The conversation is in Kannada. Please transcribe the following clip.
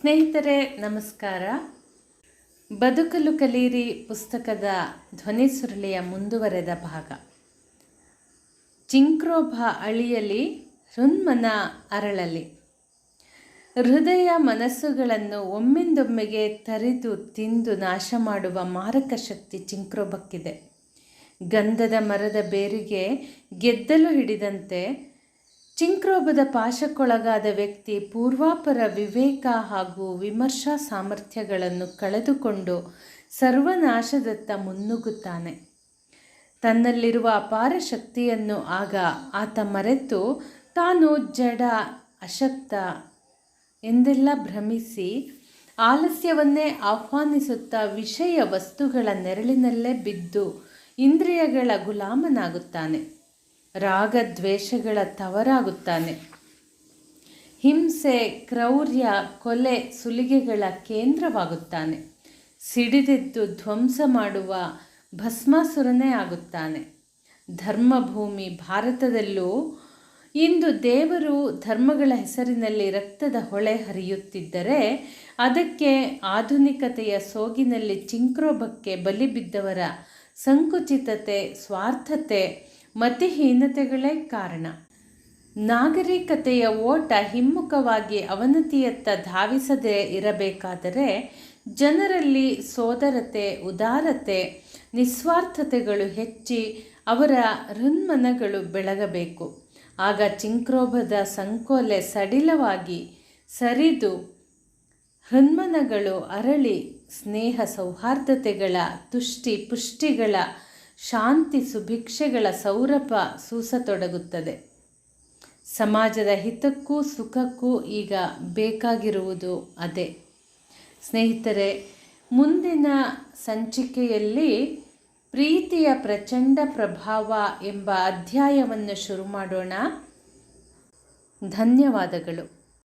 ಸ್ನೇಹಿತರೆ ನಮಸ್ಕಾರ. ಬದುಕಲು ಕಲೀರಿ ಪುಸ್ತಕದ ಧ್ವನಿ ಸುರುಳಿಯ ಮುಂದುವರೆದ ಭಾಗ. ಚಿಂಕ್ರೋಭ ಅಳಿಯಲಿ, ಹೃನ್ಮನ ಅರಳಲಿ. ಹೃದಯ ಮನಸ್ಸುಗಳನ್ನು ಒಮ್ಮಿಂದೊಮ್ಮೆಗೆ ತರಿದು ತಿಂದು ನಾಶ ಮಾಡುವ ಮಾರಕ ಶಕ್ತಿ ಚಿಂಕ್ರೋಭಕ್ಕಿದೆ. ಗಂಧದ ಮರದ ಬೇರಿಗೆ ಗೆದ್ದಲು ಹಿಡಿದಂತೆ ಚಿಂಕ್ರೋಭದ ಪಾಶಕ್ಕೊಳಗಾದ ವ್ಯಕ್ತಿ ಪೂರ್ವಾಪರ ವಿವೇಕ ಹಾಗೂ ವಿಮರ್ಶಾ ಸಾಮರ್ಥ್ಯಗಳನ್ನು ಕಳೆದುಕೊಂಡು ಸರ್ವನಾಶದತ್ತ ಮುನ್ನುಗ್ಗುತ್ತಾನೆ. ತನ್ನಲ್ಲಿರುವ ಅಪಾರ ಶಕ್ತಿಯನ್ನು ಆಗ ಆತ ಮರೆತು ತಾನು ಜಡ, ಅಶಕ್ತ ಎಂದೆಲ್ಲ ಭ್ರಮಿಸಿ ಆಲಸ್ಯವನ್ನೇ ಆಹ್ವಾನಿಸುತ್ತಾ ವಿಷಯ ವಸ್ತುಗಳ ನೆರಳಿನಲ್ಲೇ ಬಿದ್ದು ಇಂದ್ರಿಯಗಳ ಗುಲಾಮನಾಗುತ್ತಾನೆ. ರಾಗದ್ವೇಷಗಳ ತವರಾಗುತ್ತಾನೆ. ಹಿಂಸೆ, ಕ್ರೌರ್ಯ, ಕೊಲೆ, ಸುಲಿಗೆಗಳ ಕೇಂದ್ರವಾಗುತ್ತಾನೆ. ಸಿಡಿದೆದ್ದು ಧ್ವಂಸ ಮಾಡುವ ಭಸ್ಮಾಸುರನೇ ಆಗುತ್ತಾನೆ. ಧರ್ಮಭೂಮಿ ಭಾರತದಲ್ಲೂ ಇಂದು ದೇವರು ಧರ್ಮಗಳ ಹೆಸರಿನಲ್ಲಿ ರಕ್ತದ ಹೊಳೆ ಹರಿಯುತ್ತಿದ್ದರೆ ಅದಕ್ಕೆ ಆಧುನಿಕತೆಯ ಸೋಗಿನಲ್ಲಿ ಚಿಂಕ್ರೋಭಕ್ಕೆ ಬಲಿ ಬಿದ್ದವರ ಸಂಕುಚಿತತೆ, ಸ್ವಾರ್ಥತೆ, ಮತಿಹೀನತೆಗಳೇ ಕಾರಣ. ನಾಗರಿಕತೆಯ ಓಟ ಹಿಮ್ಮುಖವಾಗಿ ಅವನತಿಯತ್ತ ಧಾವಿಸದೇ ಇರಬೇಕಾದರೆ ಜನರಲ್ಲಿ ಸೋದರತೆ, ಉದಾರತೆ, ನಿಸ್ವಾರ್ಥತೆಗಳು ಹೆಚ್ಚಿ ಅವರ ಹೃನ್ಮನಗಳು ಬೆಳಗಬೇಕು. ಆಗ ಚಿಂಕ್ರೋಭದ ಸಂಕೋಲೆ ಸಡಿಲವಾಗಿ ಸರಿದು ಹೃನ್ಮನಗಳು ಅರಳಿ ಸ್ನೇಹ ಸೌಹಾರ್ದತೆಗಳ, ತುಷ್ಟಿ ಪುಷ್ಟಿಗಳ, ಶಾಂತಿ ಸುಭಿಕ್ಷೆಗಳ ಸೌರಭ ಸೂಸತೊಡಗುತ್ತದೆ. ಸಮಾಜದ ಹಿತಕ್ಕೂ ಸುಖಕ್ಕೂ ಈಗ ಬೇಕಾಗಿರುವುದು ಅದೇ. ಸ್ನೇಹಿತರೆ, ಮುಂದಿನ ಸಂಚಿಕೆಯಲ್ಲಿ ಪ್ರೀತಿಯ ಪ್ರಚಂಡ ಪ್ರಭಾವ ಎಂಬ ಅಧ್ಯಾಯವನ್ನು ಶುರು ಮಾಡೋಣ. ಧನ್ಯವಾದಗಳು.